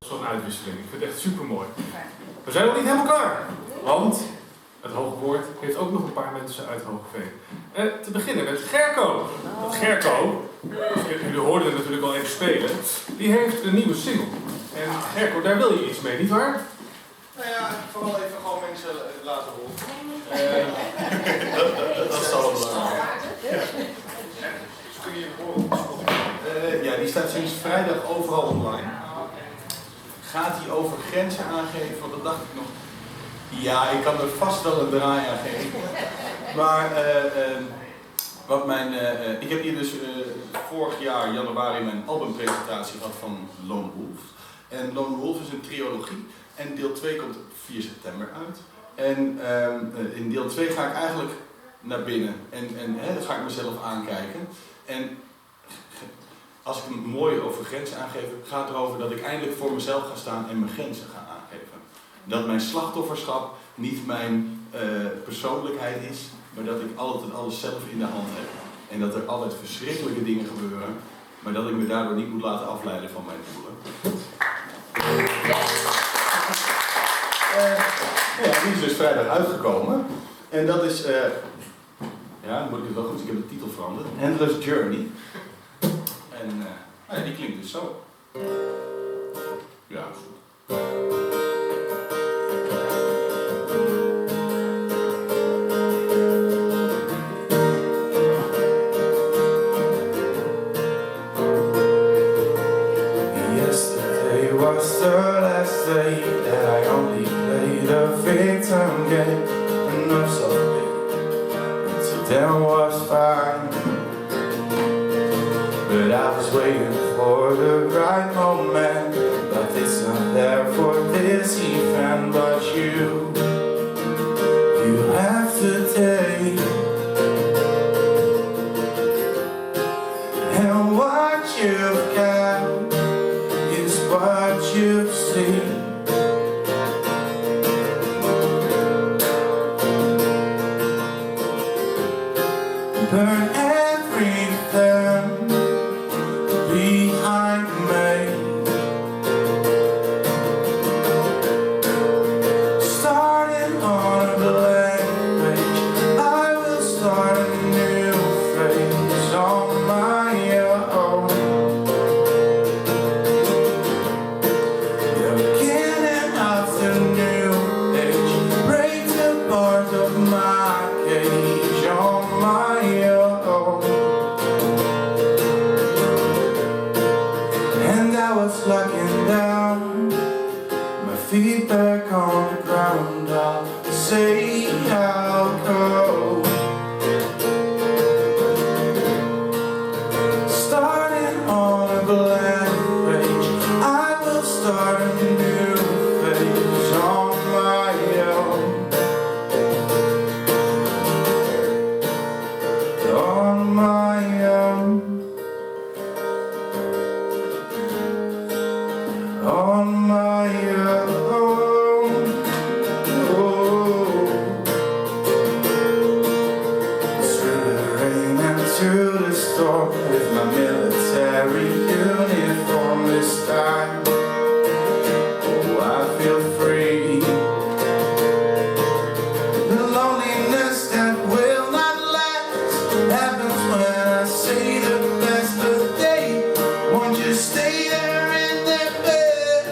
Zo'n uitwisseling. Ik vind het echt super mooi. We zijn nog niet helemaal klaar. Want het Hoge Woord heeft ook nog een paar mensen uit Hogeveen. Te beginnen met Gerco. Want Gerco, jullie hoorden het natuurlijk al even spelen, die heeft een nieuwe single. En Gerco, daar wil je iets mee, nietwaar? Nou ja, vooral even gewoon mensen laten horen. Dat is al belangrijk. Kun je horen? Ja, die staat sinds vrijdag overal online. Gaat die over grenzen aangeven? Want dat dacht ik nog. Ja, ik kan er vast wel een draai aan geven. Maar ik heb hier dus vorig jaar januari mijn albumpresentatie gehad van Lone Wolf. En Lone Wolf is een trilogie. En deel 2 komt 4 september uit. En in deel 2 ga ik eigenlijk naar binnen. En dat ga ik mezelf aankijken. En als ik een mooi over grenzen aangeef, gaat het erover dat ik eindelijk voor mezelf ga staan en mijn grenzen ga aangeven. Dat mijn slachtofferschap niet mijn persoonlijkheid is, maar dat ik altijd alles zelf in de hand heb. En dat er altijd verschrikkelijke dingen gebeuren, maar dat ik me daardoor niet moet laten afleiden van mijn doelen. Ja, die is dus vrijdag uitgekomen. En dat is, ja, dan moet ik het wel goed, ik heb de titel veranderd. Endless Journey. En nou ja, die klinkt dus zo. Ja, goed. Yesterday was the last day that I only played a victim game. Enough so big, so then was fine. But I was waiting for the right moment, but it's not there for this event. But you have to take, and what you've got is what you see. Burn everything behind me. Starting on a blank page, I will start a new phase on my own. The beginning of the new age, break the bars of my cage on my own. And I was looking down, my feet back on the ground. I'll say I'll go. Starting on a blank page, I will start a new phase on my own. On my own. On my own. Oh. Through the rain and through the storm, with my military uniform this time. Oh, I feel free. The loneliness that will not last happens when I say the best of day. Won't you stay there in that bed?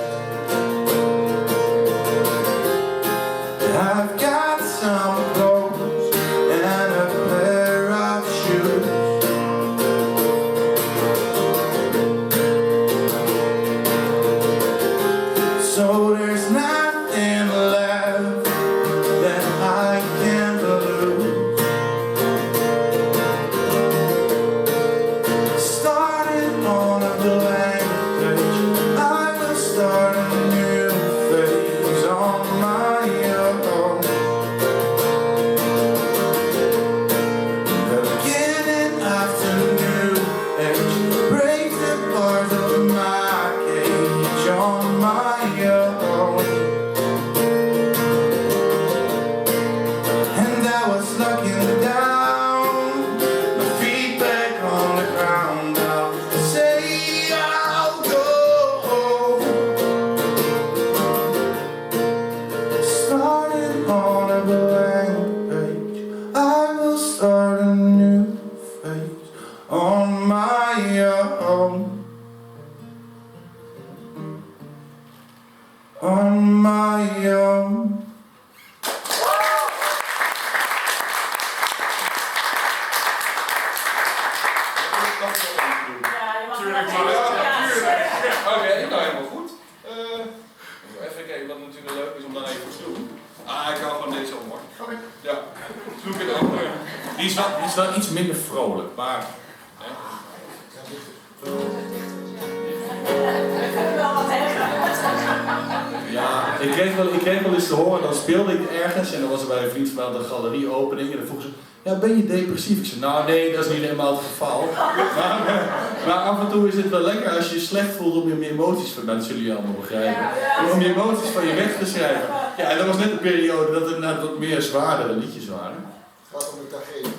on my own. Tuurlijk, Ja, maar. tuurlijk. Oké, nou helemaal goed. Even kijken wat natuurlijk leuk is om dan even te doen. Ik hou van deze omhoor. Oké. Ja, zoek het ook. Die is wel iets minder vrolijk, maar... Ja, ik kreeg wel eens te horen, dan speelde ik ergens en dan was er bij een vriend van mij de galerieopening en dan vroeg ze, ja, ben je depressief? Ik zei, nou nee, dat is niet helemaal het geval. Maar af en toe is het wel lekker als je je slecht voelt om je emoties, dat zullen jullie allemaal begrijpen, om je emoties van je weg te schrijven. Ja, en dat was net een periode dat er net wat meer zwaardere liedjes waren. Wat om het te geven.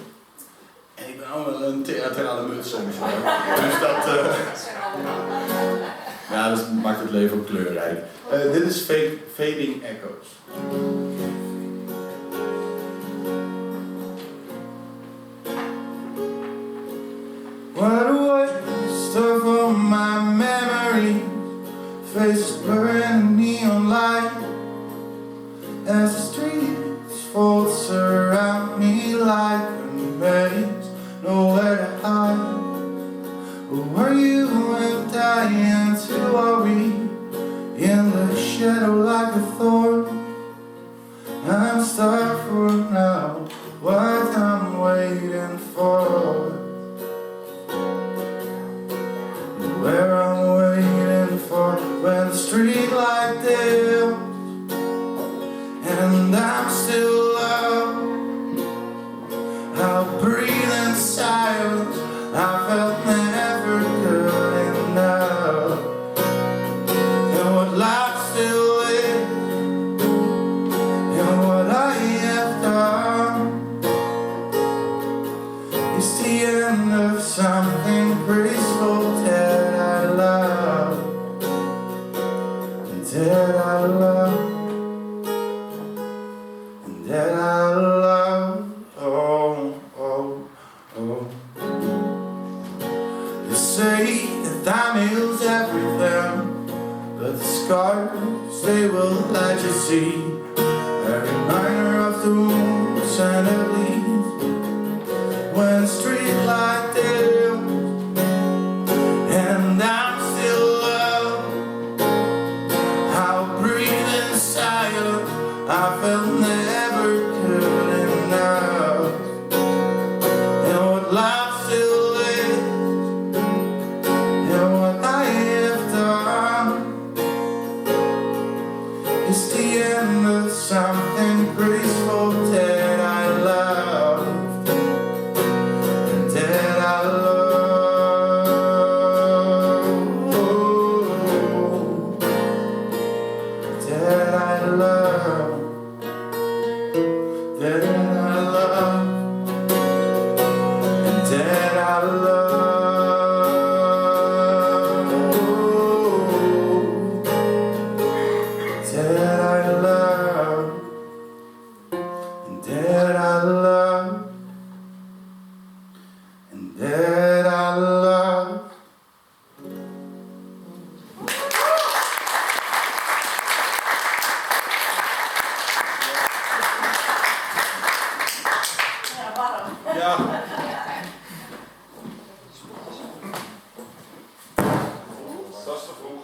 En ik ben ook wel een theatrale muts soms hoor. Dus dat... Ja, dat maakt het leven ook kleurrijk. Dit is Fading Echoes. What a waste of all my memories. Faces burning neon light as the streets fall surround me like a maze, nowhere to hide. Were you and dying to worry in the shadow like a thorn? I'm stuck for now, what I'm waiting for. Where I'm waiting for when the street light dims and I'm still up. I'll breathe in silence. I felt never good enough. And what life still is, and what I have done, is the end of something graceful that I love, and that I love, and that I love. Oh, oh, oh. They say that time heals everything, but the scars, they will let you see a reminder of the wounds and the bleeds when the street light dims and I'm still up. I'll breathe in silence. I felt never good enough. And what life still is, and what I have done, is the end of something graceful that I loved, and that I love, that I love, that I love, and that I love. That I love, and that I love, and that I love. Ja. Dat is te vroeg.